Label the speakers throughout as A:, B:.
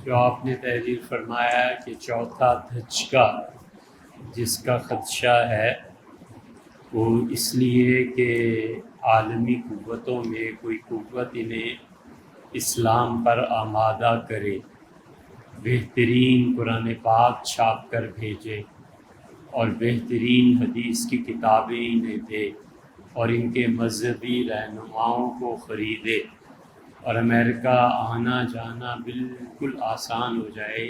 A: جو آپ نے تحریر فرمایا کہ چوتھا دھچکا جس کا خدشہ ہے وہ اس لیے کہ عالمی قوتوں میں کوئی قوت انہیں اسلام پر آمادہ کرے، بہترین قرآن پاک چھاپ کر بھیجے اور بہترین حدیث کی کتابیں انہیں دے اور ان کے مذہبی رہنماؤں کو خریدے اور امریکہ آنا جانا بالکل آسان ہو جائے۔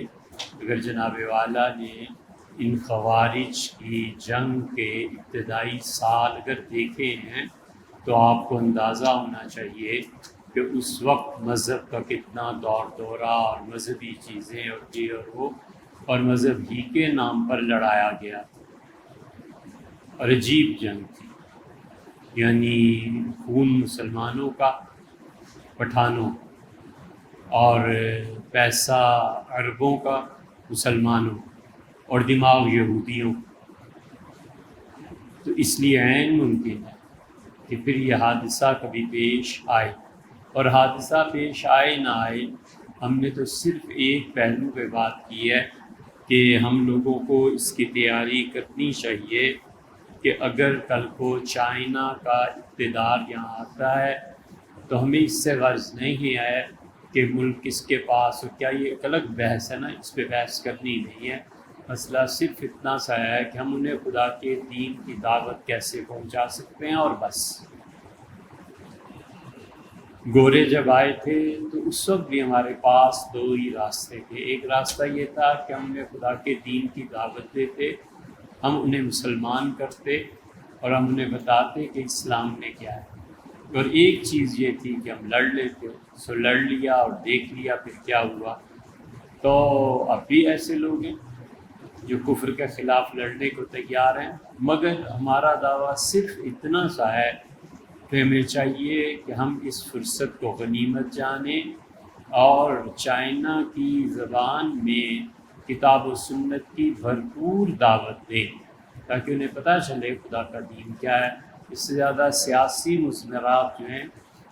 A: اگر جناب والا نے ان خوارج کی جنگ کے ابتدائی سال اگر دیکھے ہیں تو آپ کو اندازہ ہونا چاہیے کہ اس وقت مذہب کا کتنا دور دورہ اور مذہبی چیزیں اور یہ اور وہ اور مذہب ہی کے نام پر لڑایا گیا اور عجیب جنگ تھی، یعنی خون مسلمانوں کا پٹھانوں اور پیسہ عربوں کا مسلمانوں اور دماغ یہودیوں۔ تو اس لیے عین ممکن ہے کہ پھر یہ حادثہ کبھی پیش آئے، اور حادثہ پیش آئے نہ آئے، ہم نے تو صرف ایک پہلو پہ بات کی ہے کہ ہم لوگوں کو اس کی تیاری کرنی چاہیے کہ اگر کل کو چائنا کا اقتدار یہاں آتا ہے تو ہمیں اس سے غرض نہیں ہے کہ ملک کس کے پاس ہو، کیا یہ ایک الگ بحث ہے نا، اس پہ بحث کرنی نہیں ہے۔ مسئلہ صرف اتنا سا ہے کہ ہم انہیں خدا کے دین کی دعوت کیسے پہنچا سکتے ہیں، اور بس۔ گورے جب آئے تھے تو اس وقت بھی ہمارے پاس دو ہی راستے تھے۔ ایک راستہ یہ تھا کہ ہم انہیں خدا کے دین کی دعوت دیتے، ہم انہیں مسلمان کرتے اور ہم انہیں بتاتے کہ اسلام نے کیا ہے، اور ایک چیز یہ تھی کہ ہم لڑ لیتے، سو لڑ لیا اور دیکھ لیا پھر کیا ہوا۔ تو اب بھی ایسے لوگ ہیں جو کفر کے خلاف لڑنے کو تیار ہیں، مگر ہمارا دعویٰ صرف اتنا سا ہے کہ ہمیں چاہیے کہ ہم اس فرصت کو غنیمت جانیں اور چائنا کی زبان میں کتاب و سنت کی بھرپور دعوت دیں تاکہ انہیں پتہ چلے خدا کا دین کیا ہے۔ اس سے زیادہ سیاسی مثمرات جو ہیں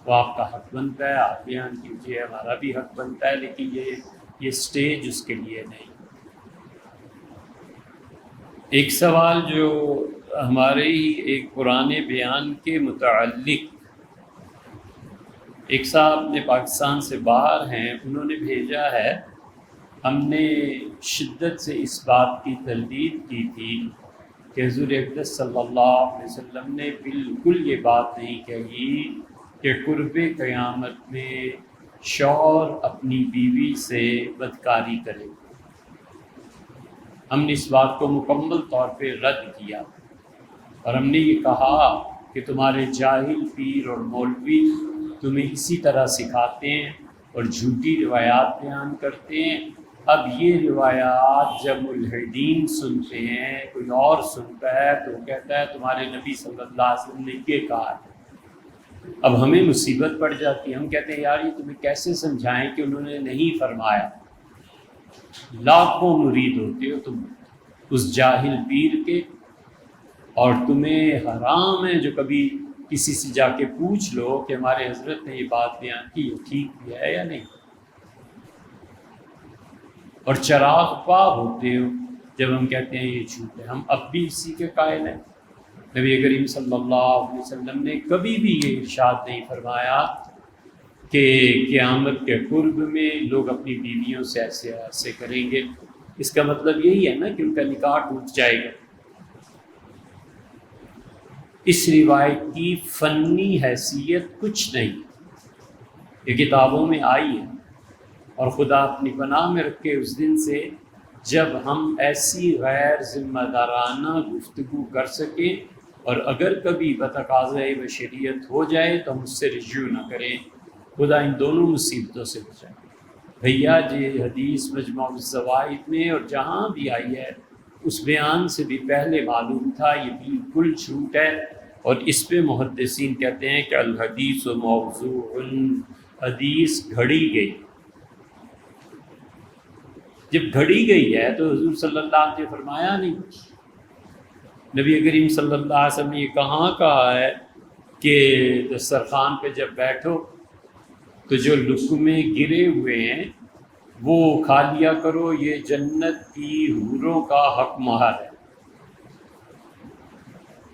A: وہ آپ کا حق بنتا ہے، آپ بیان کیجیے، ہمارا بھی حق بنتا ہے، لیکن یہ سٹیج اس کے لیے نہیں۔ ایک سوال جو ہمارے ہی ایک پرانے بیان کے متعلق، ایک صاحب نے پاکستان سے باہر ہیں، انہوں نے بھیجا ہے، ہم نے شدت سے اس بات کی تردید کی تھی کہ حضور اقدس صلی اللہ علیہ وسلم نے بالکل یہ بات نہیں کہی کہ قرب قیامت میں شوہر اپنی بیوی سے بدکاری کرے۔ ہم نے اس بات کو مکمل طور پہ رد کیا اور ہم نے یہ کہا کہ تمہارے جاہل پیر اور مولوی تمہیں اسی طرح سکھاتے ہیں اور جھوٹی روایات بیان کرتے ہیں۔ اب یہ روایات جب ملحدین سنتے ہیں، کوئی اور سنتا ہے تو وہ کہتا ہے تمہارے نبی صلی اللہ علیہ وسلم نے یہ کہا ہے۔ اب ہمیں مصیبت پڑ جاتی ہے، ہم کہتے ہیں یار یہ تمہیں کیسے سمجھائیں کہ انہوں نے نہیں فرمایا۔ لاکھوں مرید ہوتے ہو تم اس جاہل پیر کے، اور تمہیں حرام ہے جو کبھی کسی سے جا کے پوچھ لو کہ ہمارے حضرت نے یہ بات بیان کی، یہ ٹھیک بھی ہے یا نہیں۔ اور چراغ پا ہوتے ہو جب ہم کہتے ہیں یہ جھوٹ ہے۔ ہم اب بھی اسی کے قائل ہیں۔ نبی کریم صلی اللہ علیہ وسلم نے کبھی بھی یہ ارشاد نہیں فرمایا کہ قیامت کے قرب میں لوگ اپنی بیویوں سے ایسے کریں گے۔ اس کا مطلب یہی ہے نا کہ ان کا نکاح ٹوٹ جائے گا۔ اس روایت کی فنی حیثیت کچھ نہیں، یہ کتابوں میں آئی ہے، اور خدا اپنی پناہ میں رکھے اس دن سے جب ہم ایسی غیر ذمہ دارانہ گفتگو کر سکیں، اور اگر کبھی بتقاضۂ بشریت ہو جائے تو ہم اس سے رجوع نہ کریں۔ خدا ان دونوں مصیبتوں سے بچائے۔ بھیا یہ حدیث مجموع الزوائد میں اور جہاں بھی آئی ہے اس بیان سے بھی پہلے معلوم تھا یہ بالکل جھوٹ ہے، اور اس پہ محدثین کہتے ہیں کہ الحدیث موضوع، حدیث گھڑی گئی۔ جب گھڑی گئی ہے تو حضور صلی اللہ علیہ وسلم نے فرمایا نہیں۔ نبی کریم صلی اللہ علیہ وسلم نے یہ کہاں کہا ہے کہ دسترخوان پہ جب بیٹھو تو جو لقمے گرے ہوئے ہیں وہ کھا لیا کرو، یہ جنت کی حوروں کا حق مہر ہے۔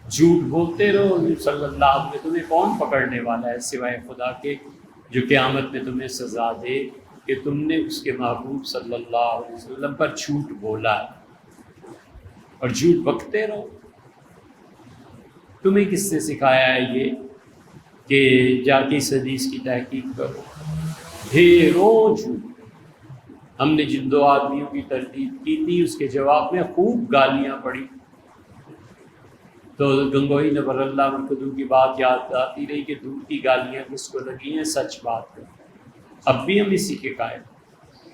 A: جھوٹ بولتے رہو حضور صلی اللہ علیہ وسلم، تمہیں کون پکڑنے والا ہے سوائے خدا کے، جو قیامت میں تمہیں سزا دے کہ تم نے اس کے محبوب صلی اللہ علیہ وسلم پر جھوٹ بولا ہے، اور جھوٹ بکتے رہو۔ تمہیں کس نے سکھایا ہے یہ کہ جا کے اس حدیث کی تحقیق کرو؟ ڈھیروں جھوٹ ہم نے جن دو آدمیوں کی تردید کی تھی، اس کے جواب میں خوب گالیاں پڑی، تو گنگوئی نبر اللہ مرکزوں کی بات یاد آتی رہی کہ دور کی گالیاں کس کو لگی ہیں، سچ بات ہے۔ اب بھی ہم اسی کے قائل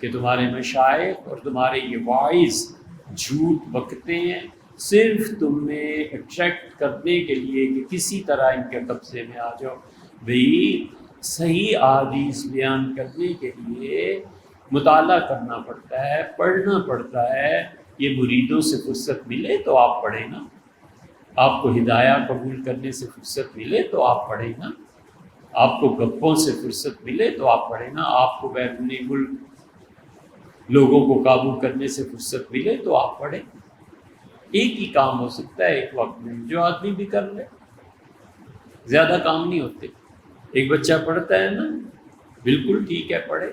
A: کہ تمہارے مشائخ اور تمہارے یہ واعظ جھوٹ بکتے ہیں صرف تمہیں اٹریکٹ کرنے کے لیے کہ کسی طرح ان کے قبضے میں آ جاؤ۔ بھئی صحیح احادیث بیان کرنے کے لیے مطالعہ کرنا پڑتا ہے، پڑھنا پڑتا ہے، یہ مریدوں سے فرصت ملے تو آپ پڑھیں نا، آپ کو ہدایہ قبول کرنے سے فرصت ملے تو آپ پڑھیں نا، آپ کو گپوں سے فرصت ملے تو آپ پڑھیں نا، آپ کو بیرون ملک لوگوں کو قابو کرنے سے فرصت ملے تو آپ پڑھیں۔ ایک ہی کام ہو سکتا ہے ایک وقت میں، جو آدمی بھی کر لے، زیادہ کام نہیں ہوتے۔ ایک بچہ پڑھتا ہے نا، بالکل ٹھیک ہے پڑھے،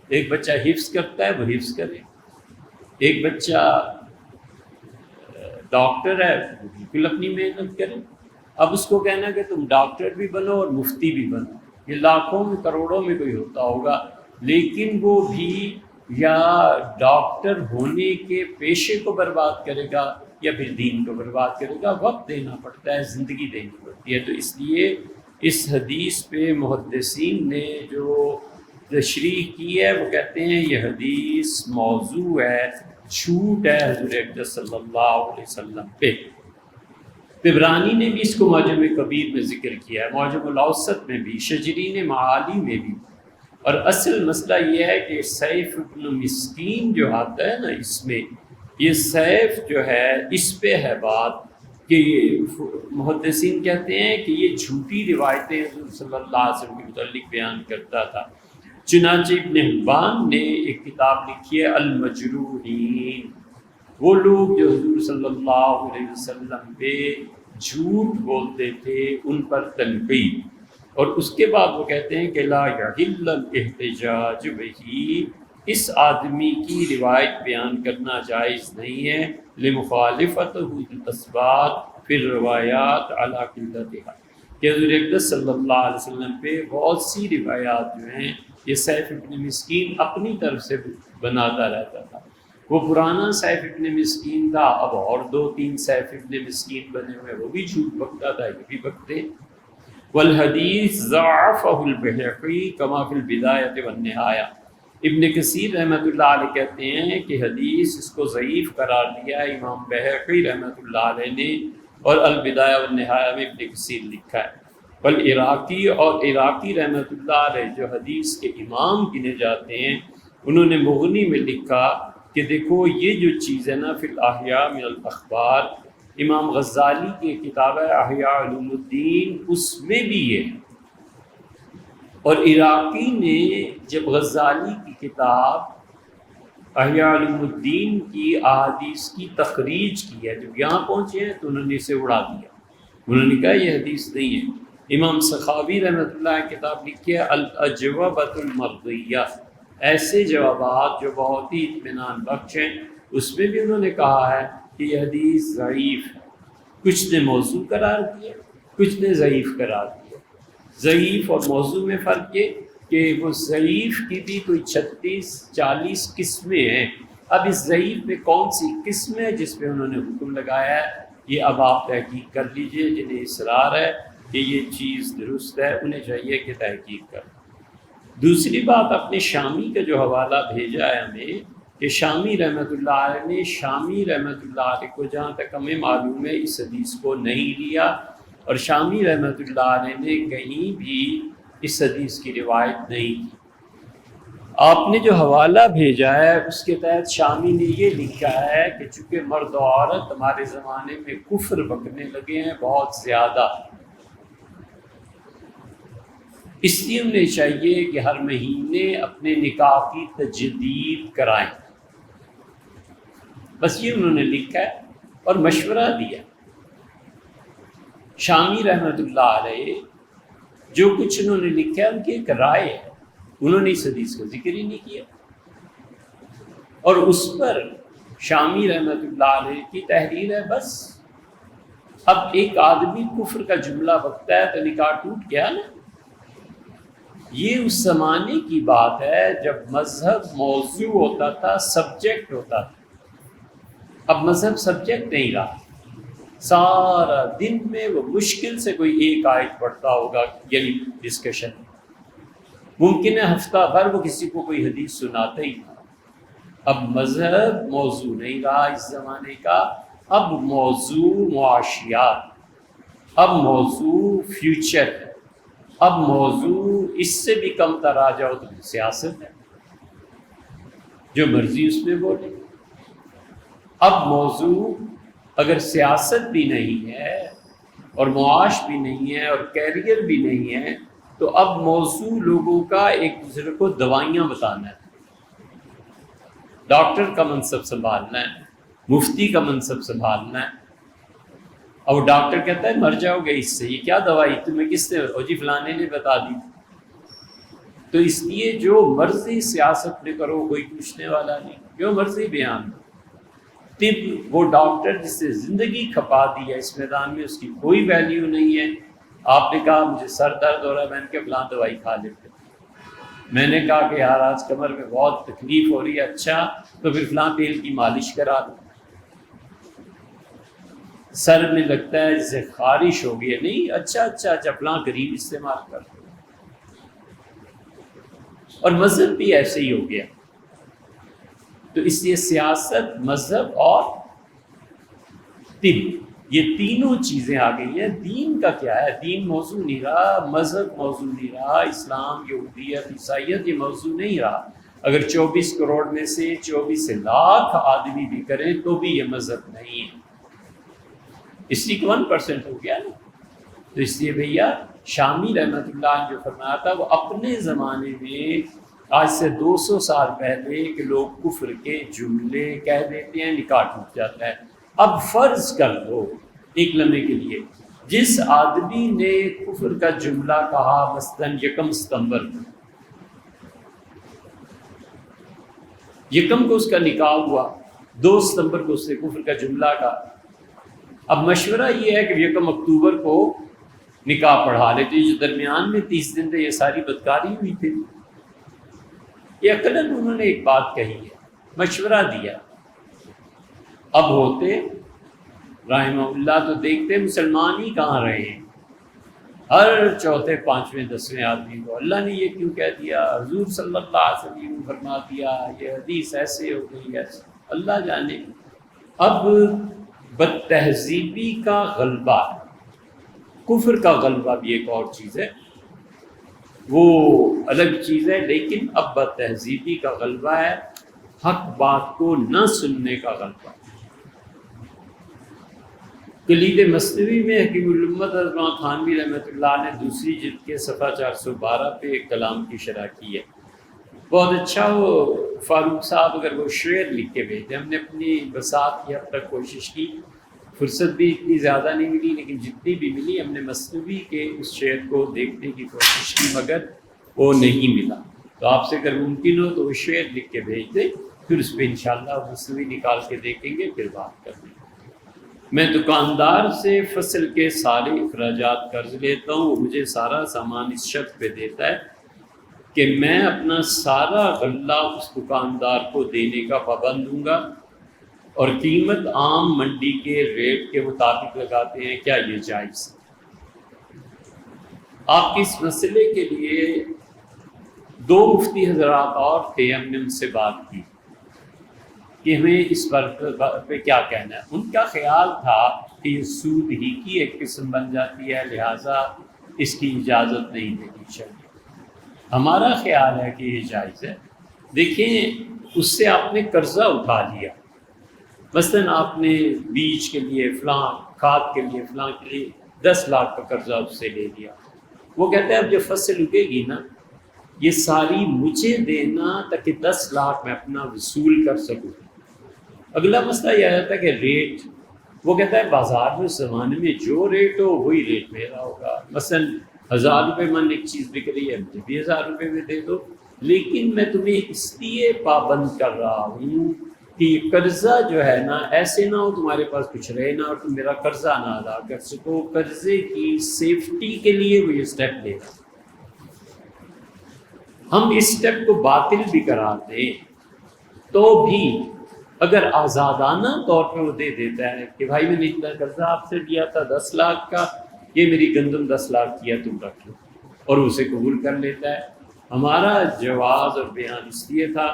A: ایک بچہ حفظ کرتا ہے وہ حفظ کرے، ایک بچہ ڈاکٹر ہے وہ بالکل اپنی محنت کرے۔ اب اس کو کہنا کہ تم ڈاکٹر بھی بنو اور مفتی بھی بنو، یہ لاکھوں میں کروڑوں میں کوئی ہوتا ہوگا، لیکن وہ بھی یا ڈاکٹر ہونے کے پیشے کو برباد کرے گا یا پھر دین کو برباد کرے گا۔ وقت دینا پڑتا ہے، زندگی دینی پڑتی ہے۔ تو اس لیے اس حدیث پہ محدثین نے جو تشریح کی ہے وہ کہتے ہیں یہ حدیث موضوع ہے، جھوٹ ہے حضور اقدس صلی اللہ علیہ وسلم پہ۔ طبرانی نے بھی اس کو معجم کبیر میں ذکر کیا ہے، معجم الاوسط میں بھی، شجرین معالی میں بھی۔ اور اصل مسئلہ یہ ہے کہ سیف ابن مسکین جو آتا ہے نا، اس میں یہ سیف جو ہے اس پہ ہے بات کہ محدثین کہتے ہیں کہ یہ جھوٹی روایتیں حضور صلی اللہ علیہ وسلم کے متعلق بیان کرتا تھا۔ چنانچہ ابن حبان نے ایک کتاب لکھی ہے المجروحین، وہ لوگ جو حضور صلی اللہ علیہ وسلم پہ جھوٹ بولتے تھے ان پر تنقید۔ اور اس کے بعد وہ کہتے ہیں کہ لا یحل الاحتجاج بہ، اس آدمی کی روایت بیان کرنا جائز نہیں ہے، لمخالفتہ الاسبات فی الروایات علی قلتها، کہ حضور اقدس صلی اللہ علیہ وسلم پہ بہت سی روایات جو ہیں یہ سیف ابن مسکین اپنی طرف سے بناتا رہتا تھا۔ وہ پرانا سیف ابن مسکین تھا، اب اور دو تین سیف ابن مسکین بنے ہوئے، وہ بھی جھوٹ بکتا تھا، یہ بھی بکتے۔ والحدیث ضعفہ البیہقی کما فی البدایہ والنہایہ، ابن کثیر رحمۃ اللہ علیہ کہتے ہیں کہ حدیث اس کو ضعیف قرار دیا ہے امام بیہقی رحمۃ اللہ علیہ نے، اور البدایہ والنہایہ میں ابن کثیر لکھا ہے۔ والعراقی اور عراقی رحمۃ اللہ علیہ جو حدیث کے امام گنے جاتے ہیں، انہوں نے مغنی میں لکھا کہ دیکھو یہ جو چیز ہے نا فی الاحیاء من الاخبار، امام غزالی کی کتاب ہے احیاء علوم الدین، اس میں بھی یہ ہے۔ اور عراقی نے جب غزالی کی کتاب احیاء علوم الدین کی احادیث کی تخریج کی ہے، جب یہاں پہنچے ہیں تو انہوں نے اسے اڑا دیا، انہوں نے کہا یہ حدیث نہیں ہے۔ امام سخاوی رحمۃ اللہ کی کتاب لکھی ہے الاجوبۃ المرضیہ، ایسے جوابات جو بہت ہی اطمینان بخش ہیں، اس میں بھی انہوں نے کہا ہے کہ یہ حدیث ضعیف ہے، کچھ نے موضوع قرار دیا، کچھ نے ضعیف قرار دیا۔ ضعیف اور موضوع میں فرق یہ کہ وہ ضعیف کی بھی کوئی 36-40 قسمیں ہیں۔ اب اس ضعیف میں کون سی قسم ہے جس پہ انہوں نے حکم لگایا ہے، یہ اب آپ تحقیق کر لیجئے، جنہیں اصرار ہے کہ یہ چیز درست ہے انہیں چاہیے کہ تحقیق کریں۔ دوسری بات، اپنے شامی کا جو حوالہ بھیجا ہے ہمیں کہ شامی رحمۃ اللہ علیہ نے، شامی رحمۃ اللہ علیہ کو جہاں تک ہمیں معلوم ہے اس حدیث کو نہیں لیا، اور شامی رحمۃ اللہ علیہ نے کہیں بھی اس حدیث کی روایت نہیں کی۔ آپ نے جو حوالہ بھیجا ہے اس کے تحت شامی نے یہ لکھا ہے کہ چونکہ مرد و عورت ہمارے زمانے میں کفر بکنے لگے ہیں بہت زیادہ، اس لیے انہیں چاہیے کہ ہر مہینے اپنے نکاح کی تجدید کرائیں. بس یہ انہوں نے لکھا ہے اور مشورہ دیا. شامی رحمۃ اللہ علیہ جو کچھ انہوں نے لکھا ہے ان کی ایک رائے ہے، انہوں نے اس حدیث کا ذکر ہی نہیں کیا، اور اس پر شامی رحمۃ اللہ علیہ کی تحریر ہے. بس اب ایک آدمی کفر کا جملہ بکتا ہے تو نکاح ٹوٹ گیا نا. یہ اس زمانے کی بات ہے جب مذہب موضوع ہوتا تھا، سبجیکٹ ہوتا تھا. اب مذہب سبجیکٹ نہیں رہا. سارا دن میں وہ مشکل سے کوئی ایک آیت پڑھتا ہوگا، یعنی ڈسکشن. ممکن ہے ہفتہ بھر وہ کسی کو کوئی حدیث سناتا ہی تھا. اب مذہب موضوع نہیں رہا اس زمانے کا. اب موضوع معاشیات، اب موضوع فیوچر ہے، اب موضوع اس سے بھی کم تر آ جاؤ تو سیاست ہے، جو مرضی اس میں بولے. اب موضوع اگر سیاست بھی نہیں ہے اور معاش بھی نہیں ہے اور کیریئر بھی نہیں ہے تو اب موضوع لوگوں کا ایک دوسرے کو دوائیاں بتانا ہے. ڈاکٹر کا منصب سنبھالنا ہے، مفتی کا منصب سنبھالنا ہے. اور ڈاکٹر کہتا ہے مر جاؤ گے اس سے، یہ کیا دوائی تمہیں کس نے، او جی فلانے نے بتا دی. تو اس لیے جو مرضی سیاست میں کرو کوئی پوچھنے والا نہیں، جو مرضی بیان. طب وہ ڈاکٹر جس سے زندگی کھپا دی ہے اس میدان میں، اس کی کوئی ویلیو نہیں ہے. آپ نے کہا مجھے سر درد ہو رہا ہے، میں نے کہا فلاں دوائی کھا لیتے. میں نے کہا کہ یار آج کمر میں بہت تکلیف ہو رہی ہے، اچھا تو پھر فلاں تیل کی مالش کرا دو. سر میں لگتا ہے جیسے خارش ہو گئی ہے، نہیں اچھا فلاں کریم استعمال کر دو. اور مذہب بھی ایسے ہی ہو گیا. تو اس لیے سیاست، مذہب اور طب، یہ تینوں چیزیں آ گئی ہیں. دین کا کیا ہے؟ دین موضوع نہیں رہا، مذہب موضوع نہیں رہا، اسلام، یہودیت، عیسائیت یہ موضوع نہیں رہا. اگر 24 کروڑ میں سے 24 لاکھ آدمی بھی کریں تو بھی یہ مذہب نہیں ہے. اس لیے 1% ہو گیا نا. تو اس لیے بھیا شامی رحمۃ اللہ نے جو فرمایا تھا وہ اپنے زمانے میں آج سے 200 سال پہلے کہ لوگ کفر کے جملے کہہ دیتے ہیں، نکاح ٹوٹ جاتا ہے. اب فرض کر لو ایک لمحے کے لیے جس آدمی نے کفر کا جملہ کہا مثلاً 1 ستمبر کو، 1 کو اس کا نکاح ہوا، 2 ستمبر کو اس نے کفر کا جملہ کہا. اب مشورہ یہ ہے کہ 1 اکتوبر کو نکاح پڑھا لے. تو یہ جو درمیان میں 30 دن تھے یہ ساری بدکاری ہوئی تھی. یہ عقلاً انہوں نے ایک بات کہی ہے، مشورہ دیا. اب ہوتے رحمہ اللہ تو دیکھتے مسلمان ہی کہاں رہے ہیں. ہر چوتھے، پانچویں، 10ویں آدمی کو اللہ نے یہ کیوں کہہ دیا، حضور صلی اللہ علیہ وسلم نے فرما دیا، یہ حدیث ایسے ہو گئی، ایسے اللہ جانے. اب بد تہذیبی کا غلبہ، کفر کا غلبہ بھی ایک اور چیز ہے، وہ الگ چیز ہے. لیکن اب بد تہذیبی کا غلبہ ہے، حق بات کو نہ سننے کا غلبہ. کلید مثنوی میں حکیم الامت حضرت تھانوی رحمۃ اللہ نے 2 جلد کے صفحہ 412 پہ ایک کلام کی شرح کی ہے. بہت اچھا. وہ فاروق صاحب اگر وہ شعر لکھ کے بھیجتے، ہم نے اپنی بساط کی حد تک کوشش کی، فرصت بھی اتنی زیادہ نہیں ملی، لیکن جتنی بھی ملی ہم نے مثنوی کے اس شعر کو دیکھنے کی کوشش کی مگر وہ نہیں ملا. تو آپ سے اگر ممکن ہو تو وہ شعر لکھ کے بھیج دیں، پھر اس پہ انشاءاللہ مثنوی نکال کے دیکھیں گے، پھر بات کریں گے. میں دکاندار سے فصل کے سارے اخراجات قرض لیتا ہوں، وہ مجھے سارا سامان اس شرط پہ دیتا ہے کہ میں اپنا سارا غلہ اس دکاندار کو دینے کا پابند ہوں گا اور قیمت عام منڈی کے ریٹ کے مطابق لگاتے ہیں. کیا یہ جائز ہے؟ آپ اس مسئلے کے لیے 2 مفتی حضرات اور تھے، ہم نے ان سے بات کی کہ ہمیں اس پر پہ کیا کہنا ہے. ان کا خیال تھا کہ یہ سود ہی کی ایک قسم بن جاتی ہے، لہٰذا اس کی اجازت نہیں دینی چاہیے. ہمارا خیال ہے کہ یہ جائز ہے. دیکھیں اس سے آپ نے قرضہ اٹھا لیا، مثلاً آپ نے بیج کے لیے فلاں، کھاد کے لیے فلاں کے لیے 10 لاکھ کا قرضہ اس سے لے لیا. وہ کہتا ہے اب جب فصل اگے گی نا یہ ساری مجھے دینا تاکہ 10 لاکھ میں اپنا وصول کر سکوں۔ اگلا مسئلہ یہ آتا ہے کہ ریٹ، وہ کہتا ہے بازار میں اس زمانے میں جو ریٹ ہو وہی ریٹ میرا ہوگا، مثلاً 1000 روپے من ایک چیز بک رہی ہے مجھے بھی 1000 روپے میں دے دو، لیکن میں تمہیں اس لیے پابند کر رہا ہوں کہ یہ قرضہ جو ہے نا ایسے نہ ہو تمہارے پاس کچھ رہے نہ اور تم میرا قرضہ نہ ادا کر سکو، قرضے کی سیفٹی کے لیے وہ یہ اسٹیپ لے گا۔ ہم اس اسٹیپ کو باطل بھی قرار دیں تو بھی اگر آزادانہ طور پہ وہ دے دیتا ہے کہ بھائی میں نے اتنا قرضہ آپ سے لیا تھا 10 لاکھ کا، یہ میری گندم 10 لاکھ کیا تم رکھ لو، اور اسے قبول کر لیتا ہے۔ ہمارا جواز اور بیان اس لیے تھا،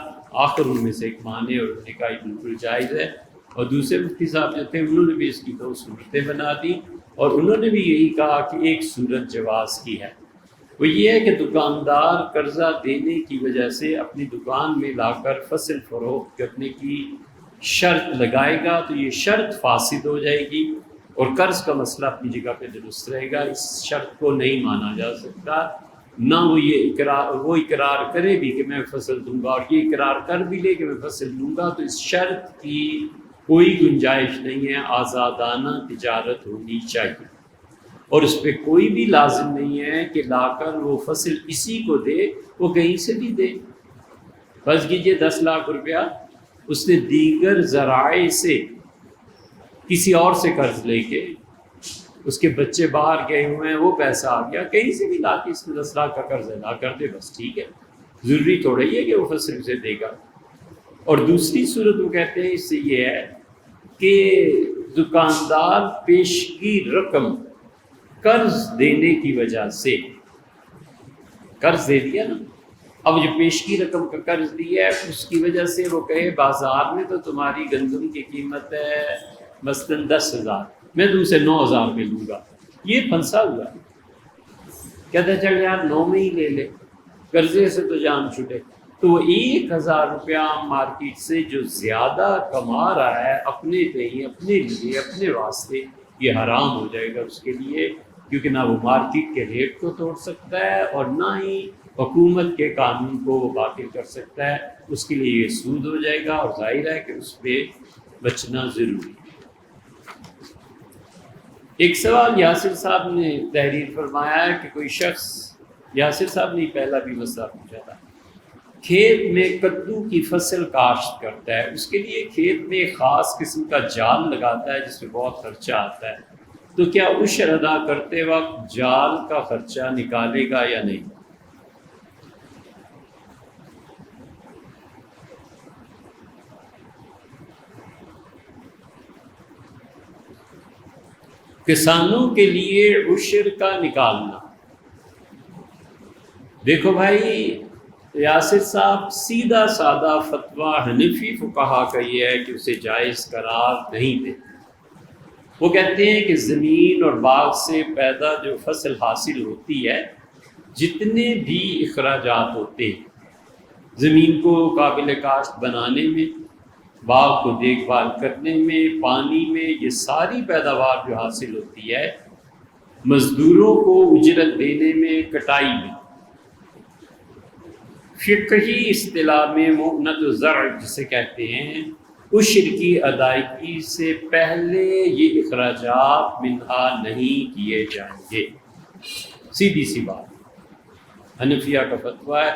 A: آخر ان میں سے ایک مانے اور انہوں نے کہا یہ بالکل جائز ہے، اور دوسرے مفتی صاحب جو تھے انہوں نے بھی اس کی 2 صورتیں بنا دی، اور انہوں نے بھی یہی کہا کہ ایک صورت جواز کی ہے، وہ یہ ہے کہ دکاندار قرضہ دینے کی وجہ سے اپنی دکان میں لا کر فصل فروخت کرنے کی شرط لگائے گا تو یہ شرط فاسد ہو جائے گی اور قرض کا مسئلہ اپنی جگہ پہ درست رہے گا، اس شرط کو نہیں مانا جا سکتا۔ نہ وہ اقرار کرے بھی کہ میں فصل دوں گا اور یہ اقرار کر بھی لے کہ میں فصل دوں گا، تو اس شرط کی کوئی گنجائش نہیں ہے، آزادانہ تجارت ہونی چاہیے، اور اس پہ کوئی بھی لازم نہیں ہے کہ لا کر وہ فصل اسی کو دے، وہ کہیں سے بھی دے۔ فرض کیجئے 10 لاکھ روپیہ اس نے دیگر ذرائع سے کسی اور سے قرض لے کے، اس کے بچے باہر گئے ہوئے ہیں وہ پیسہ آ گیا، کہیں سے بھی لا کے اس میں 10 لاکھ کا قرض ادا کر دے، بس ٹھیک ہے، ضروری تھوڑا ہی ہے کہ وہ فصل اسے دے گا۔ اور دوسری صورت وہ کہتے ہیں اس سے یہ ہے کہ دکاندار پیشگی رقم قرض دینے کی وجہ سے قرض دے دیا نا، اب جو پیشگی رقم کا قرض دیا ہے اس کی وجہ سے وہ کہے بازار میں تو تمہاری گندم کی قیمت ہے مثلاً 10,000، میں تم سے 9,000 میں لوں گا، یہ پھنسا ہوا ہے، کہتا ہے چل یار 9 میں ہی لے لے، قرضے سے تو جان چھٹے، تو وہ 1,000 روپیہ مارکیٹ سے جو زیادہ کما رہا ہے اپنے لیے، اپنے لیے، اپنے واسطے، یہ حرام ہو جائے گا اس کے لیے، کیونکہ نہ وہ مارکیٹ کے ریٹ کو توڑ سکتا ہے اور نہ ہی حکومت کے قانون کو وہ باطل کر سکتا ہے، اس کے لیے یہ سود ہو جائے گا، اور ظاہر ہے کہ اس پہ بچنا ضروری ہے۔ ایک سوال یاسر صاحب نے تحریر فرمایا ہے کہ کوئی شخص، یاسر صاحب نے پہلا بھی مسئلہ پوچھا تھا، کھیت میں کدو کی فصل کاشت کرتا ہے، اس کے لیے کھیت میں ایک خاص قسم کا جال لگاتا ہے جس میں بہت خرچہ آتا ہے، تو کیا عشر ادا کرتے وقت جال کا خرچہ نکالے گا یا نہیں؟ کسانوں کے لیے عشر کا نکالنا، دیکھو بھائی یاسر صاحب، سیدھا سادہ فتویٰ حنفی فقہا کا یہ ہے کہ اسے جائز قرار نہیں دے۔ وہ کہتے ہیں کہ زمین اور باغ سے پیدا جو فصل حاصل ہوتی ہے، جتنے بھی اخراجات ہوتے ہیں زمین کو قابل کاشت بنانے میں، باغ کو دیکھ بھال کرنے میں، پانی میں، یہ ساری پیداوار جو حاصل ہوتی ہے، مزدوروں کو اجرت دینے میں، کٹائی میں، فقہی اصطلاح میں مؤنۃ الزرع جسے کہتے ہیں، عشر کی ادائیگی سے پہلے یہ اخراجات منہا نہیں کیے جائیں گے۔ سیدھی سی بات، حنفیہ کا فتویٰ ہے،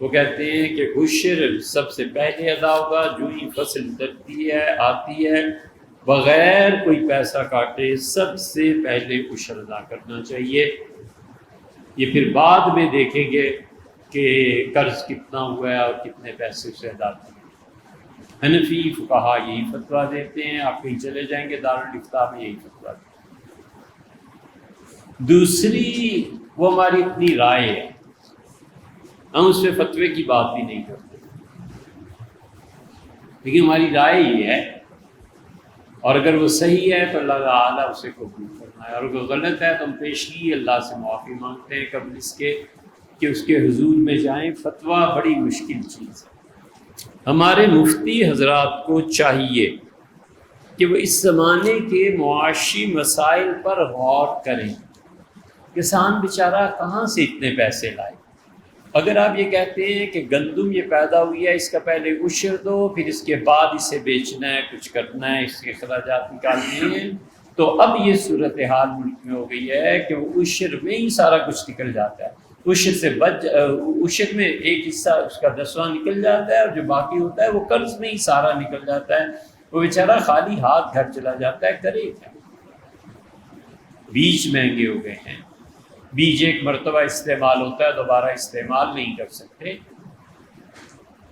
A: وہ کہتے ہیں کہ عشر سب سے پہلے ادا ہوگا، جو ہی فصل اترتی ہے، آتی ہے، بغیر کوئی پیسہ کاٹے سب سے پہلے عشر ادا کرنا چاہیے۔ یہ پھر بعد میں دیکھیں گے کہ قرض کتنا ہوا ہے اور کتنے پیسے سے ادا کیے۔ حنفی فقہا یہی فتویٰ دیتے ہیں، آپ کہیں چلے جائیں گے دارالافتاء میں یہی فتویٰ دیتے ہیں۔ دوسری، وہ ہماری اپنی رائے ہے، ہم اس پہ فتوے کی بات بھی نہیں کرتے، لیکن ہماری رائے یہ ہے، اور اگر وہ صحیح ہے تو اللہ تعالیٰ اسے قبول فرمائے، اور اگر غلط ہے تو ہم پیشگی اللہ سے معافی مانگتے ہیں قبل اس کے کہ اس کے حضور میں جائیں۔ فتویٰ بڑی مشکل چیز ہے، ہمارے مفتی حضرات کو چاہیے کہ وہ اس زمانے کے معاشی مسائل پر غور کریں، کسان بیچارہ کہاں سے اتنے پیسے لائے؟ اگر آپ یہ کہتے ہیں کہ گندم یہ پیدا ہوئی ہے، اس کا پہلے عشر دو، پھر اس کے بعد اسے بیچنا ہے، کچھ کرنا ہے، اس کے اخراجات نکالنے ہیں، تو اب یہ صورتحال ملک میں ہو گئی ہے کہ وہ عشر میں ہی سارا کچھ نکل جاتا ہے، عشر میں ایک حصہ اس کا 10واں نکل جاتا ہے، اور جو باقی ہوتا ہے وہ قرض میں ہی سارا نکل جاتا ہے، وہ بیچارہ خالی ہاتھ گھر چلا جاتا ہے، کرے کیا؟ بیج مہنگے ہو گئے ہیں، بیج ایک مرتبہ استعمال ہوتا ہے، دوبارہ استعمال نہیں کر سکتے،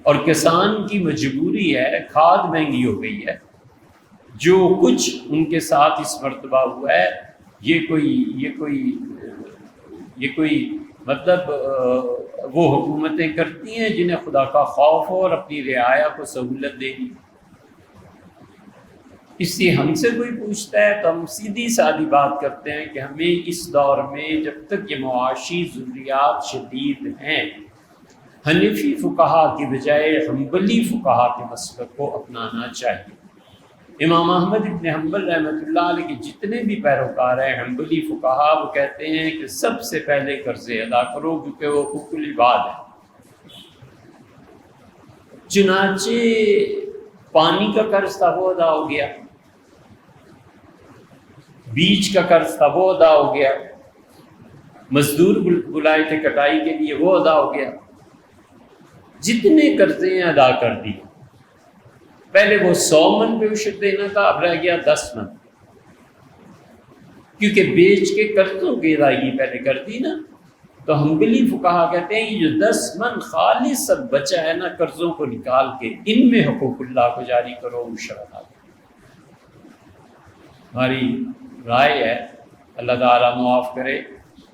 A: اور کسان کی مجبوری ہے، کھاد مہنگی ہو گئی ہے، جو کچھ ان کے ساتھ اس مرتبہ ہوا ہے یہ کوئی مطلب وہ حکومتیں کرتی ہیں جنہیں خدا کا خوف ہو اور اپنی رعایا کو سہولت دے دی۔ اس لیے ہم سے کوئی پوچھتا ہے تو ہم سیدھی سادی بات کرتے ہیں کہ ہمیں اس دور میں جب تک یہ معاشی ضروریات شدید ہیں، حنفی فقہا کی بجائے حنبلی فقہا کے مسلک کو اپنانا چاہیے۔ امام احمد ابن حنبل رحمۃ اللہ علیہ کے جتنے بھی پیروکار ہیں حنبلی فقہا، وہ کہتے ہیں کہ سب سے پہلے قرضے ادا کرو، کیونکہ وہ حقوق العباد ہے۔ چنانچہ پانی کا قرض تھا وہ ادا ہو گیا، بیج کا قرض تھا وہ ادا ہو گیا، مزدور بلائے تھے کٹائی کے لیے وہ ادا ہو گیا، جتنے قرضے ادا کر دیے۔ پہلے وہ 100 من پہ عشر دینا تھا، اب رہ گیا 10 من، کیونکہ بیچ کے قرضوں کی ادائیگی پہلے کر دی نا۔ تو حنبلی فقہا کہتے ہیں یہ جو 10 من خالص سب بچا ہے نا قرضوں کو نکال کے، ان میں حقوق اللہ کو جاری کرو، عشر ادا کرو۔ ہماری رائے ہے، اللہ تعالیٰ معاف کرے،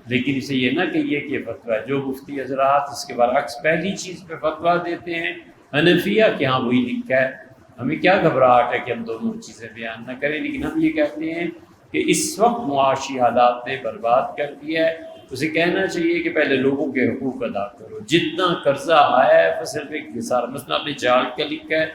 A: لیکن اسے یہ نہ کہیے کہ یہ فتویٰ ہے۔ جو مفتی حضرات اس کے برعکس پہلی چیز پہ فتویٰ دیتے ہیں حنفیہ کہ ہاں وہی لکھا ہے، ہمیں کیا گھبراہٹ ہے کہ ہم دونوں چیزیں بیان نہ کریں، لیکن ہم یہ کہتے ہیں کہ اس وقت معاشی حالات نے برباد کر دیا ہے، اسے کہنا چاہیے کہ پہلے لوگوں کے حقوق ادا کرو، جتنا قرضہ آیا ہے فصل پہ انحصار، مثلا آپ نے جال کا لکھا ہے،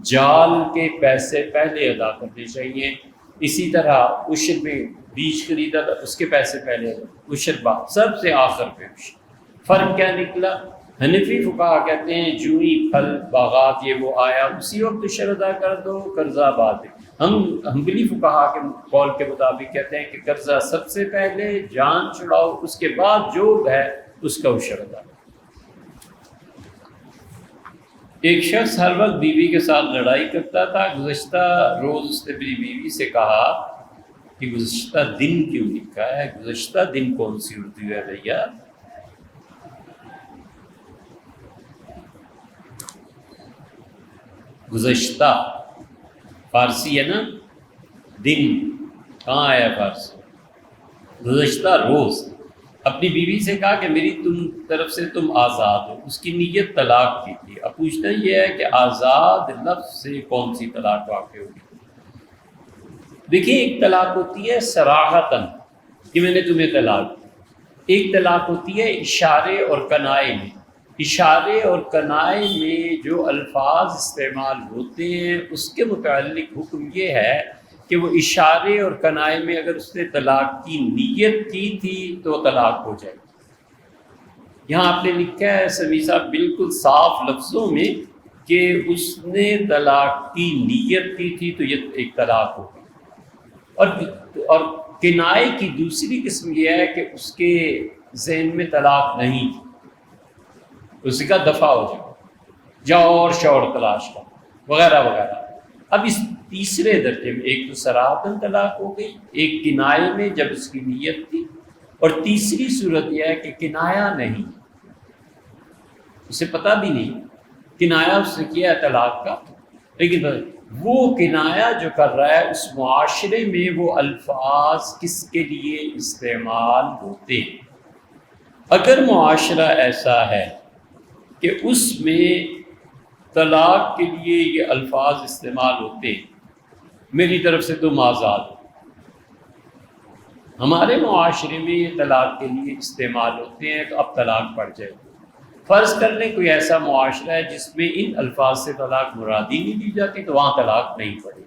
A: جال کے پیسے پہلے ادا کرنے چاہیے۔ اسی طرح عشر میں بیج خریدا تھا، اس کے پیسے پہلے، عشر بعد، سب سے آخر پہ عشر۔ فرق کیا نکلا؟ حنفی فقہا کہتے ہیں جو ہی پھل باغات یہ وہ آیا اسی وقت عشر ادا کر دو، قرضہ بعد۔ ہم حنبلی فقہا کے قول کے مطابق کہتے ہیں کہ قرضہ سب سے پہلے، جان چھڑاؤ، اس کے بعد جو ہے اس کا عشر ادا کرو۔ ایک شخص ہر وقت بیوی کے ساتھ لڑائی کرتا تھا، گزشتہ روز اس نے اپنی بیوی سے کہا کہ گزشتہ دن کیوں لکھا ہے؟ گزشتہ دن کون سی اردو ہے بھیا؟ گزشتہ فارسی ہے نا، دن کہاں آیا فارسی؟ گزشتہ روز۔ اپنی بیوی سے کہا کہ میری طرف سے تم آزاد ہو، اس کی نیت طلاق کی تھی۔ اب پوچھنا یہ ہے کہ آزاد لفظ سے کون سی طلاق واقع ہوگی؟ دیکھیں، ایک طلاق ہوتی ہے صراحتاً کہ میں نے تمہیں طلاق دی، ایک طلاق ہوتی ہے اشارے اور کنائے میں۔ اشارے اور کنائے میں جو الفاظ استعمال ہوتے ہیں اس کے متعلق حکم یہ ہے کہ وہ اشارے اور کنائے میں اگر اس نے طلاق کی نیت کی تھی تو طلاق ہو جائے گی۔ یہاں آپ نے لکھا ہے سمیع صاحب بالکل صاف لفظوں میں کہ اس نے طلاق کی نیت کی تھی تو یہ ایک طلاق ہوگی۔ اور کنائے کی دوسری قسم یہ ہے کہ اس کے ذہن میں طلاق نہیں تھی، اس کا دفع ہو جاؤ اور شوہر تلاش کر وغیرہ وغیرہ۔ اب اس تیسرے درجے میں ایک تو صراحتاً طلاق ہو گئی، ایک کنائے میں جب اس کی نیت تھی، اور تیسری صورت یہ ہے کہ کنایا نہیں، اسے پتہ بھی نہیں، کنایا اس نے کیا ہے طلاق کا، لیکن وہ کنایا جو کر رہا ہے اس معاشرے میں وہ الفاظ کس کے لیے استعمال ہوتے ہیں۔ اگر معاشرہ ایسا ہے کہ اس میں طلاق کے لیے یہ الفاظ استعمال ہوتے ہیں، میری طرف سے تم آزاد ہو، ہمارے معاشرے میں یہ طلاق کے لیے استعمال ہوتے ہیں، تو اب طلاق پڑ جائے۔ فرض کر لیں کوئی ایسا معاشرہ ہے جس میں ان الفاظ سے طلاق مرادی نہیں دی جاتی، تو وہاں طلاق نہیں پڑے۔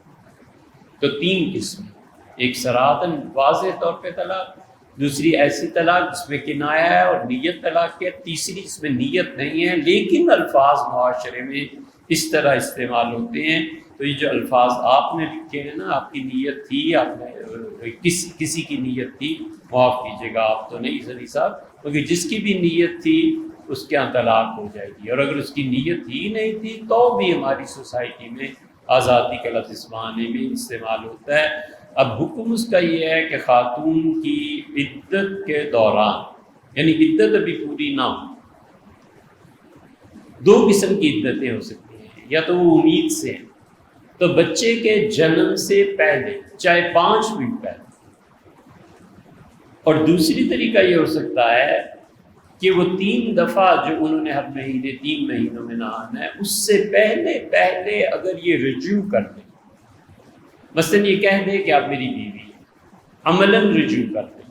A: تو تین قسم، ایک صراحتاً واضح طور پہ طلاق، دوسری ایسی طلاق جس میں کنایا ہے اور نیت طلاق ہے، تیسری جس میں نیت نہیں ہے لیکن الفاظ معاشرے میں اس طرح استعمال ہوتے ہیں۔ تو یہ جو الفاظ آپ نے لکھے ہیں نا، آپ کی نیت تھی، آپ نے کسی کی نیت تھی، معاف کیجیے گا آپ تو نہیں سنی صاحب، کیونکہ جس کی بھی نیت تھی اس کے یہاں طلاق ہو جائے گی، اور اگر اس کی نیت ہی نہیں تھی تو بھی ہماری سوسائٹی میں آزادی کا لفظ اس معنی میں استعمال ہوتا ہے۔ اب حکم اس کا یہ ہے کہ خاتون کی عدت کے دوران، یعنی عدت ابھی پوری نہ ہو، دو قسم کی عدتیں ہو سکتی ہیں، یا تو وہ امید سے ہیں، تو بچے کے جنم سے پہلے چاہے 5 منٹ پہلے، اور دوسری طریقہ یہ ہو سکتا ہے کہ وہ 3 دفعہ جو انہوں نے ہر مہینے 3 مہینوں میں نہانا ہے اس سے پہلے اگر یہ رجوع کر دیں، مثلا یہ کہہ دے کہ آپ میری بیوی ہیں، عملاً رجوع کر دیں،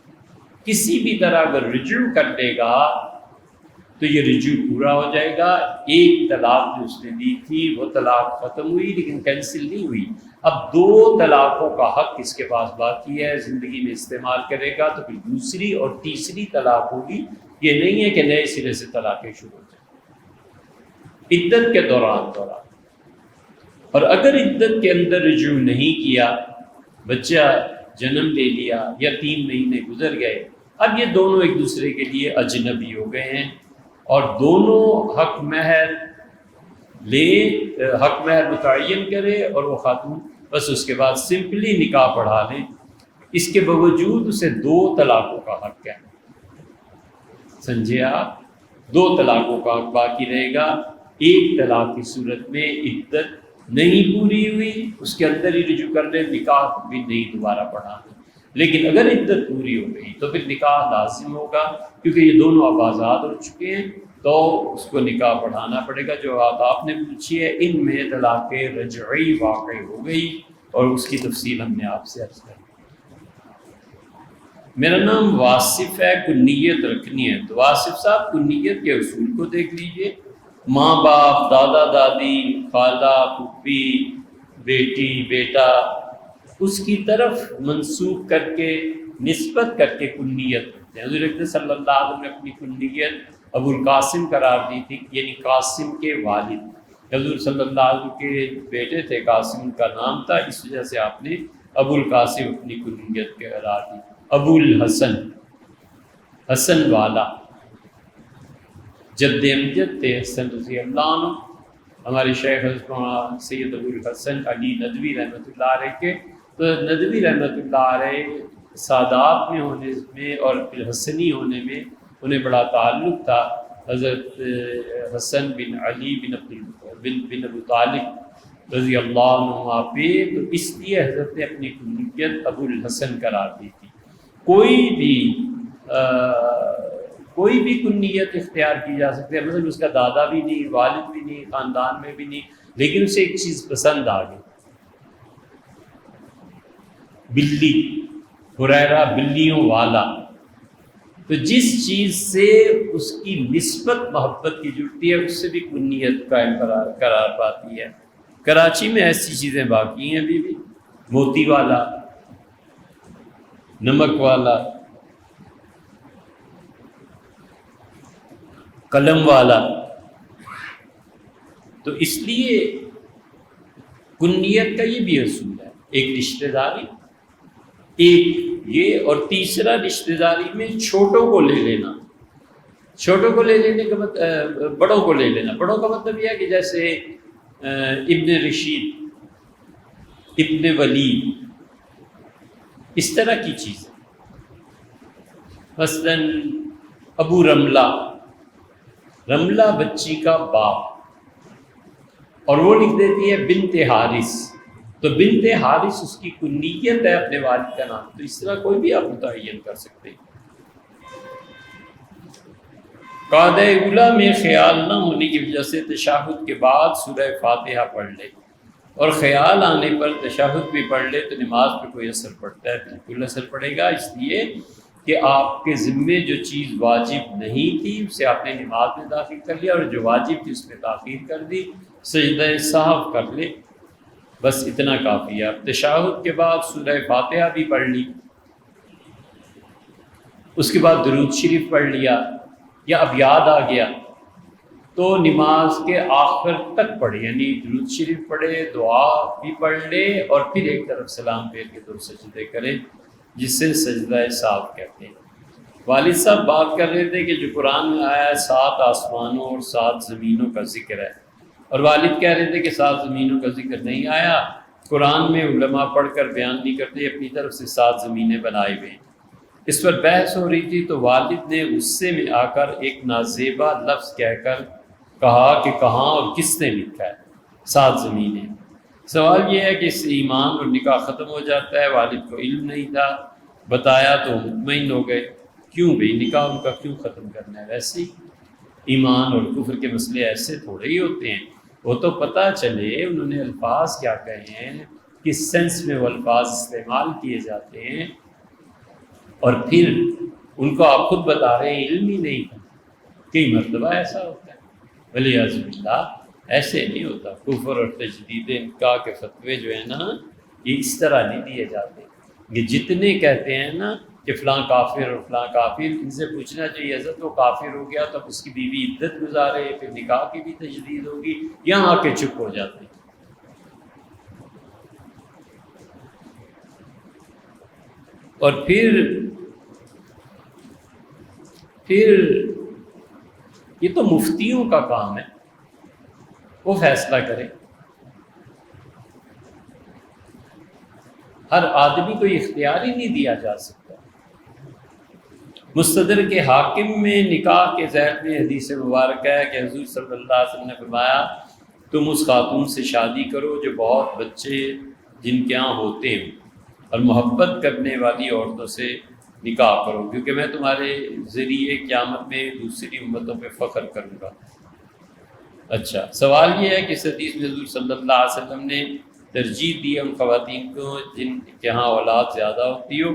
A: کسی بھی طرح اگر رجوع کر دے گا تو یہ رجوع پورا ہو جائے گا۔ ایک طلاق جو اس نے دی تھی وہ طلاق ختم ہوئی لیکن کینسل نہیں ہوئی، اب 2 طلاقوں کا حق اس کے پاس باقی ہے، زندگی میں استعمال کرے گا تو پھر دوسری اور تیسری طلاق ہوگی۔ یہ نہیں ہے کہ نئے سرے سے طلاقیں شروع ہو جائیں عدت کے دوران۔ اور اگر عدت کے اندر رجوع نہیں کیا، بچہ جنم لے لیا یا 3 مہینے گزر گئے، اب یہ دونوں ایک دوسرے کے لیے اجنبی ہو گئے ہیں، اور دونوں حق مہر متعین کرے اور وہ خاتون بس اس کے بعد سمپلی نکاح پڑھا لیں، اس کے باوجود اسے 2 طلاقوں کا حق ہے، سمجھے آپ، 2 طلاقوں کا حق باقی رہے گا۔ ایک طلاق کی صورت میں عدت نہیں پوری ہوئی، اس کے اندر ہی رجوع کر لیں، نکاح بھی نہیں دوبارہ پڑھانا، لیکن اگر عدت پوری ہو گئی تو پھر نکاح لازم ہوگا، کیونکہ یہ دونوں اب آزاد ہو چکے ہیں تو اس کو نکاح پڑھانا پڑے گا۔ جو بات آپ نے پوچھی ہے، ان میں طلاق رجعی واقع ہو گئی اور اس کی تفصیل ہم نے آپ سے عرض کر دی۔ میرا نام واصف ہے، کنیت رکھنی ہے تو واصف صاحب کنیت کے اصول کو دیکھ لیجئے، ماں باپ، دادا دادی، خالہ پھوپھی، بیٹی بیٹا، اس کی طرف منسوب کر کے نسبت کر کے کنیت کرتے ہیں۔ حضور اکرم صلی اللہ علیہ وسلم نے اپنی کنیت ابو القاسم قرار دی تھی، یعنی قاسم کے والد، حضور صلی اللہ علیہ وسلم کے بیٹے تھے قاسم، ان کا نام تھا، اس وجہ سے آپ نے ابو القاسم اپنی کنیت کے قرار دی۔ ابو الحسن، حسن والا، جد امجد تھے حسن رضی اللہ عنہ، ہمارے شیخ حضرت سید ابو الحسن علی ندوی رحمۃ اللہ علیہ کے، تو ندوی رحمۃ اللہ علیہ سادات میں ہونے میں اور پھر حسنی ہونے میں انہیں بڑا تعلق تھا حضرت حسن بن علی بن ابو طالب رضی اللہ عنہ پہ، تو اس لیے حضرت نے اپنی کنیت ابو الحسن قرار دی تھی۔ کوئی بھی کنیت اختیار کی جا سکتی ہے، مثلا اس کا دادا بھی نہیں، والد بھی نہیں، خاندان میں بھی نہیں، لیکن اسے ایک چیز پسند آ گئی، بلی، ہریرہ بلیوں والا، تو جس چیز سے اس کی نسبت محبت کی جڑتی ہے اس سے بھی کنیت قائم قرار پاتی ہے۔ کراچی میں ایسی چیزیں باقی ہیں ابھی بھی، موتی والا، نمک والا، قلم والا، تو اس لیے کنیت کا یہ بھی اصول ہے، ایک رشتہ داری، ایک یہ، اور تیسرا رشتہ داری میں چھوٹوں کو لے لینا، چھوٹوں کو لے لینے کا مطلب بڑوں کو لے لینا، بڑوں کا مطلب یہ ہے کہ جیسے ابن رشید، ابن ولید، اس طرح کی چیزیں، مثلا ابو رملہ، رملہ بچی کا باپ، اور وہ لکھ دیتی ہے بنت حارث، تو بنت حارث اس کی کنیت ہے اپنے والد کا نام، تو اس طرح کوئی بھی آپ متعین کر سکتے ہیں۔ قاعدہ اولیٰ میں خیال نہ ہونے کی وجہ سے تشہد کے بعد سورہ فاتحہ پڑھ لے، اور خیال آنے پر تشہد بھی پڑھ لے تو نماز پہ کوئی اثر پڑتا ہے؟ بالکل اثر پڑے گا، اس لیے کہ آپ کے ذمے جو چیز واجب نہیں تھی اسے آپ نے نماز میں داخل کر لیا، اور جو واجب تھی اس میں تاخیر کر دی، سجدہ سہو کر لے، بس اتنا کافی ہے۔ اب تشہد کے بعد سورہ فاتحہ بھی پڑھ لی، اس کے بعد درود شریف پڑھ لیا یا اب یاد آ گیا تو نماز کے آخر تک پڑھے، یعنی درود شریف پڑھے، دعا بھی پڑھ لے اور پھر ایک طرف سلام پھیر کے 2 سجدے کریں، جس سے سجدہ صاحب کہتے ہیں۔ والد صاحب بات کر رہے تھے کہ جو قرآن میں آیا ہے 7 آسمانوں اور 7 زمینوں کا ذکر ہے، اور والد کہہ رہے تھے کہ 7 زمینوں کا ذکر نہیں آیا، قرآن میں علماء پڑھ کر بیان نہیں کرتے، اپنی طرف سے 7 زمینیں بنائے ہوئے ہیں۔ اس پر بحث ہو رہی تھی تو والد نے غصے میں آ کر ایک نازیبا لفظ کہہ کر کہا کہ کہاں اور کس نے لکھا ہے 7 زمینیں۔ سوال یہ ہے کہ اس سے ایمان اور نکاح ختم ہو جاتا ہے، والد کو علم نہیں تھا، بتایا تو مطمئن ہو گئے، کیوں بھئی نکاح ان کا کیوں ختم کرنا ہے؟ ویسے ہی ایمان اور کفر کے مسئلے ایسے تھوڑے ہی ہوتے ہیں، وہ تو پتہ چلے انہوں نے الفاظ کیا کہے ہیں، کس سینس میں وہ الفاظ استعمال کیے جاتے ہیں، اور پھر ان کو آپ خود بتا رہے ہیں علم ہی نہیں تھا۔ کئی مرتبہ ایسا ہوتا ہے، ولیعاذ باللہ ایسے نہیں ہوتا۔ کفر اور تجدید نکاح کے فتوے جو ہیں نا، یہ اس طرح نہیں دیے جاتے۔ یہ جتنے کہتے ہیں نا کہ فلاں کافر اور فلاں کافر، ان سے پوچھنا چاہیے حضرت وہ کافر ہو گیا تو اب اس کی بیوی عدت گزارے، پھر نکاح کی بھی تجدید ہوگی، یہاں آ کے چپ ہو جاتے ہیں۔ اور پھر یہ تو مفتیوں کا کام ہے، وہ فیصلہ کرے۔ ہر آدمی کو یہ اختیار ہی نہیں دیا جا سکتا۔ مستدرک کے حاکم میں نکاح کے ذیل میں حدیث مبارک ہے کہ حضور صلی اللہ علیہ وسلم نے فرمایا تم اس خاتون سے شادی کرو جو بہت بچے جن کے ہاں ہوتے ہیں، اور محبت کرنے والی عورتوں سے نکاح کرو، کیونکہ میں تمہارے ذریعے قیامت میں دوسری امتوں پہ فخر کروں گا۔ اچھا، سوال یہ ہے کہ اس حدیث میں حضور صلی اللہ علیہ وسلم نے ترجیح دی ان خواتین کو جن کے ہاں اولاد زیادہ ہوتی ہو،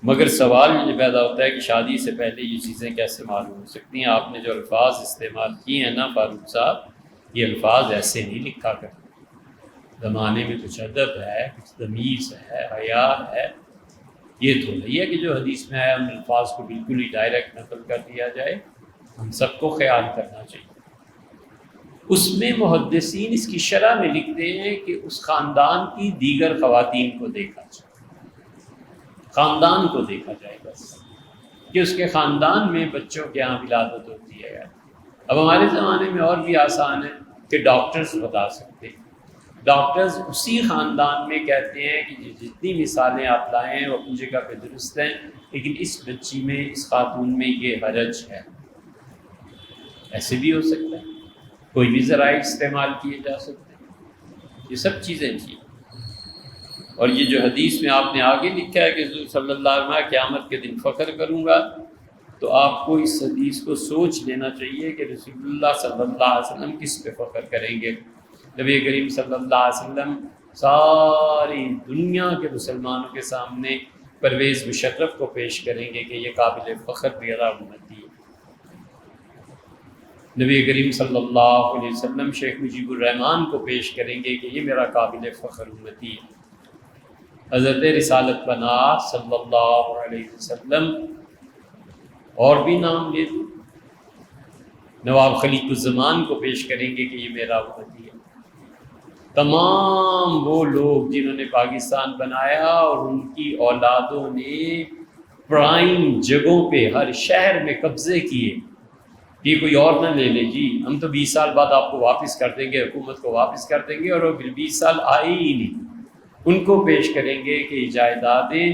A: مگر سوال یہ پیدا ہوتا ہے کہ شادی سے پہلے یہ چیزیں کیسے معلوم ہو سکتی ہیں؟ آپ نے جو الفاظ استعمال کیے ہیں نا فاروق صاحب، یہ الفاظ ایسے نہیں لکھا کرتے۔ زمانے میں کچھ ادب ہے، کچھ تمیز ہے، حیا ہے، یہ تو نہیں ہے کہ جو حدیث میں آیا ان الفاظ کو بالکل ہی ڈائریکٹ نقل کر دیا جائے۔ ہم سب کو خیال کرنا چاہیے۔ اس میں محدثین اس کی شرح میں لکھتے ہیں کہ اس خاندان کی دیگر خواتین کو دیکھا جائے، خاندان کو دیکھا جائے بس، کہ اس کے خاندان میں بچوں کے یہاں ولادت ہوتی ہے۔ اب ہمارے زمانے میں اور بھی آسان ہے کہ ڈاکٹرز بتا سکتے ہیں، ڈاکٹرز اسی خاندان میں کہتے ہیں کہ جتنی مثالیں آپ لائیں وہ اپنی جگہ پہ درست ہیں، لیکن اس بچی میں، اس خاتون میں یہ حرج ہے۔ ایسے بھی ہو سکتا ہے، کوئی بھی ذرائع استعمال کیے جا سکتے ہیں، یہ سب چیزیں تھیں۔ اور یہ جو حدیث میں آپ نے آگے لکھا ہے کہ حضور صلی اللہ علیہ وسلم قیامت کے دن فخر کروں گا، تو آپ کو اس حدیث کو سوچ لینا چاہیے کہ رسول اللہ صلی اللہ علیہ وسلم کس پہ فخر کریں گے۔ نبی کریم صلی اللہ علیہ وسلم ساری دنیا کے مسلمانوں کے سامنے پرویز مشرف کو پیش کریں گے کہ یہ قابل فخر میرا امتی ہے۔ نبی کریم صلی اللہ علیہ وسلم شیخ مجیب الرحمن کو پیش کریں گے کہ یہ میرا قابل فخر امتی ہے۔ حضرت رسالت پناہ صلی اللہ علیہ وسلم، اور بھی نام لے دوں، نواب خلیق الزمان کو پیش کریں گے کہ یہ میرا امتی ہے۔ تمام وہ لوگ جنہوں نے پاکستان بنایا اور ان کی اولادوں نے پرائم جگہوں پہ ہر شہر میں قبضے کیے، یہ کوئی اور نہ لے لے جی، ہم تو 20 سال بعد آپ کو واپس کر دیں گے، حکومت کو واپس کر دیں گے، اور وہ پھر 20 سال آئے ہی نہیں۔ ان کو پیش کریں گے کہ جائیدادیں،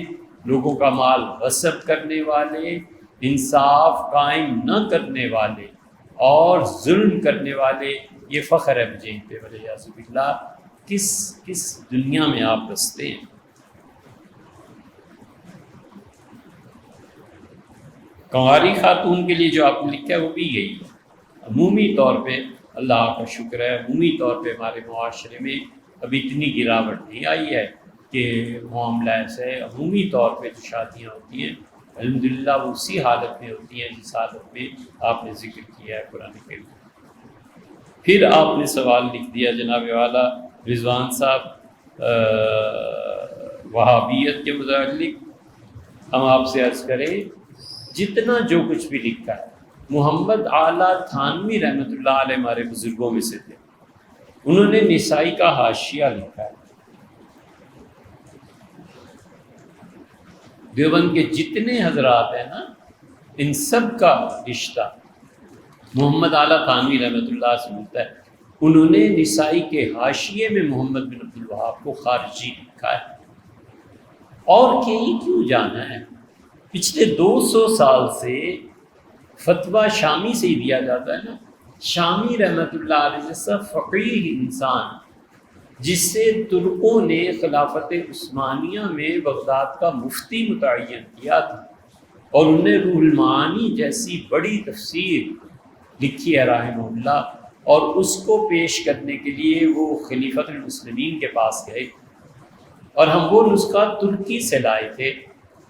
A: لوگوں کا مال غصب کرنے والے، انصاف قائم نہ کرنے والے اور ظلم کرنے والے، یہ فخر ہے مجھے ان پہ، ولیعذ باللہ۔ کس دنیا میں آپ بستے ہیں؟ کنواری خاتون کے لیے جو آپ نے لکھا ہے وہ بھی یہی ہے۔ عمومی طور پہ اللہ کا شکر ہے، عمومی طور پہ ہمارے معاشرے میں ابھی اتنی گراوٹ نہیں آئی ہے کہ معاملہ ایسا ہے۔ عمومی طور پہ جو شادیاں ہوتی ہیں الحمدللہ وہ اسی حالت میں ہوتی ہیں جس حالت میں آپ نے ذکر کیا ہے قرآن کریم۔ پھر آپ نے سوال لکھ دیا جناب والا رضوان صاحب وہابیت کے متعلق، ہم آپ سے عرض کریں جتنا جو کچھ بھی لکھا ہے، محمد اعلیٰ تھانوی رحمۃ اللہ علیہ ہمارے بزرگوں میں سے تھے، انہوں نے نسائی کا حاشیہ لکھا ہے۔ دیوبند کے جتنے حضرات ہیں نا، ان سب کا رشتہ محمد اعلیٰ تھانوی رحمۃ اللہ سے ملتا ہے۔ انہوں نے نسائی کے حاشیے میں محمد بن عبد الوہاب کو خارجی لکھا ہے۔ اور کہ یہ کیوں جانا ہے، پچھلے 200 سال سے فتویٰ شامی سے ہی دیا جاتا ہے نا۔ شامی رحمۃ اللہ علیہ جیسا فقیہ انسان، جس سے ترکوں نے خلافت عثمانیہ میں بغداد کا مفتی متعین کیا تھا، اور انہوں نے روح المعانی جیسی بڑی تفسیر لکھی ہے رحمہ اللہ، اور اس کو پیش کرنے کے لیے وہ خلیفۃ المسلمین کے پاس گئے، اور ہم وہ نسخہ ترکی سے لائے تھے۔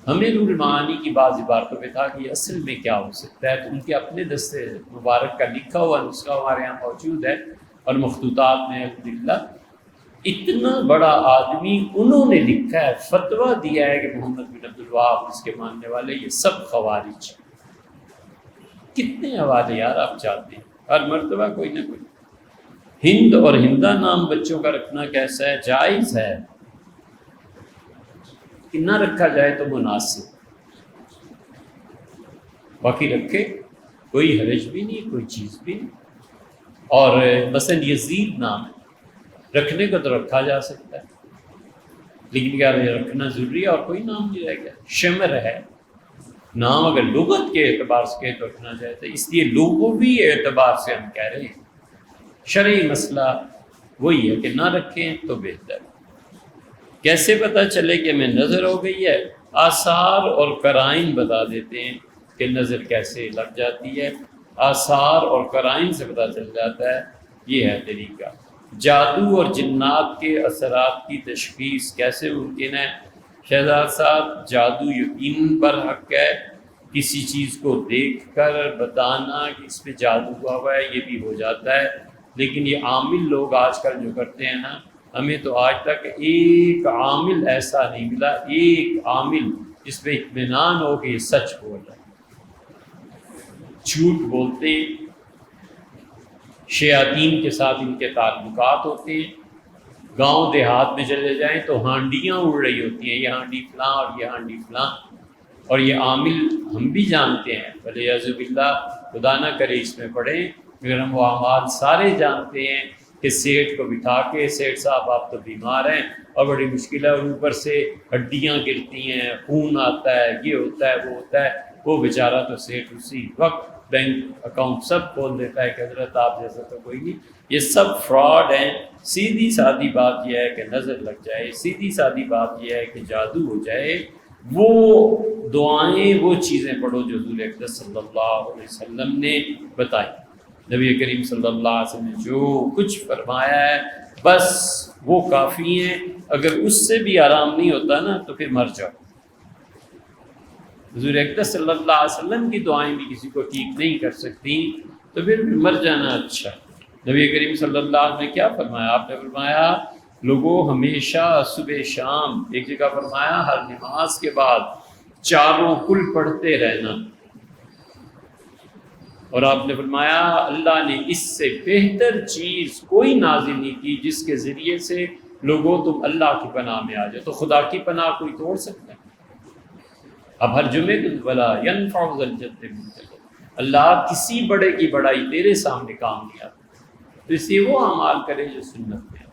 A: ہمیں روح المعانی کی بعض عبارتوں پہ تھا کہ یہ اصل میں کیا ہو سکتا ہے، تو ان کے اپنے دستے مبارک کا لکھا ہوا نسخہ ہمارے یہاں موجود ہے، اور مخطوطات میں الحمدللہ۔ اتنا بڑا آدمی انہوں نے لکھا ہے، فتویٰ دیا ہے کہ محمد بن عبد الوہاب اس کے ماننے والے یہ سب خوارج۔ کتنے حوالے یار آپ چاہتے ہیں، ہر مرتبہ کوئی نہ کوئی۔ ہند اور ہندہ نام بچوں کا رکھنا کیسا ہے؟ جائز ہے، کہ نہ رکھا جائے تو مناسب، باقی رکھے کوئی حرج بھی نہیں، کوئی چیز بھی نہیں۔ اور مثلا یزید نام ہے، رکھنے کو تو رکھا جا سکتا ہے، لیکن کیا رکھنا ضروری ہے؟ اور کوئی نام نہیں رہ گیا۔ شمر ہے نام، اگر لغت کے اعتبار سے تو رکھنا چاہتے، اس لیے لغوی اعتبار سے ہم کہہ رہے ہیں۔ شرعی مسئلہ وہی ہے کہ نہ رکھیں تو بہتر۔ کیسے پتہ چلے کہ ہمیں نظر ہو گئی ہے؟ آثار اور قرائن بتا دیتے ہیں کہ نظر کیسے لگ جاتی ہے۔ آثار اور قرائن سے پتہ چل جاتا ہے، یہ ہے طریقہ۔ جادو اور جنات کے اثرات کی تشخیص کیسے ممکن ہے؟ شہزاد صاحب، جادو یقین پر حق ہے، کسی چیز کو دیکھ کر بتانا کہ اس پہ جادو ہوا ہے یہ بھی ہو جاتا ہے، لیکن یہ عامل لوگ آج کل جو کرتے ہیں نا، ہمیں تو آج تک ایک عامل ایسا نہیں ملا، ایک عامل جس پہ اطمینان ہو کہ یہ سچ بول رہا ہے۔ جھوٹ بولتے، شیاطین کے ساتھ ان کے تعلقات ہوتے ہیں۔ گاؤں دیہات میں چلے جائیں تو ہانڈیاں اڑ رہی ہوتی ہیں، یہ ہانڈی فلاں اور یہ ہانڈی فلاں، اور یہ عامل ہم بھی جانتے ہیں، ولیعذ باللہ خدا نہ کرے اس میں پڑھیں، مگر ہم وہ اعمال سارے جانتے ہیں کہ سیٹھ کو بٹھا کے سیٹھ صاحب آپ تو بیمار ہیں اور بڑی مشکل ہے، اور اوپر سے ہڈیاں گرتی ہیں، خون آتا ہے، یہ ہوتا ہے وہ ہوتا ہے، وہ بیچارہ تو سیٹھ اسی وقت بینک اکاؤنٹ سب کھول دیتا ہے کہ حضرت آپ جیسا تو کوئی نہیں۔ یہ سب فراڈ ہیں۔ سیدھی سادی بات یہ ہے کہ نظر لگ جائے، سیدھی سادی بات یہ ہے کہ جادو ہو جائے، وہ دعائیں وہ چیزیں پڑھو جو حضور اقدس صلی اللہ علیہ وسلم نے بتائی۔ نبی کریم صلی اللہ علیہ وسلم نے جو کچھ فرمایا ہے بس وہ کافی ہیں، اگر اس سے بھی آرام نہیں ہوتا نا تو پھر مر جاؤ۔ حضور اقدس صلی اللہ علیہ وسلم کی دعائیں بھی کسی کو ٹھیک نہیں کر سکتی، تو پھر مر جانا اچھا۔ نبی کریم صلی اللہ علیہ وسلم نے کیا فرمایا؟ آپ نے فرمایا لوگوں ہمیشہ صبح شام، ایک جگہ فرمایا ہر نماز کے بعد چاروں کل پڑھتے رہنا، اور آپ نے فرمایا اللہ نے اس سے بہتر چیز کوئی نازل نہیں کی جس کے ذریعے سے لوگوں تم اللہ کی پناہ میں آ جاؤ۔ تو خدا کی پناہ کوئی توڑ سکتا ہے؟ اب ہر جمعے کو بلا ینفع ذا الجد منک، اللہ کسی بڑے کی بڑائی تیرے سامنے کام نہیں آتی، تو اس لیے وہ اعمال کرے جو سنت میں۔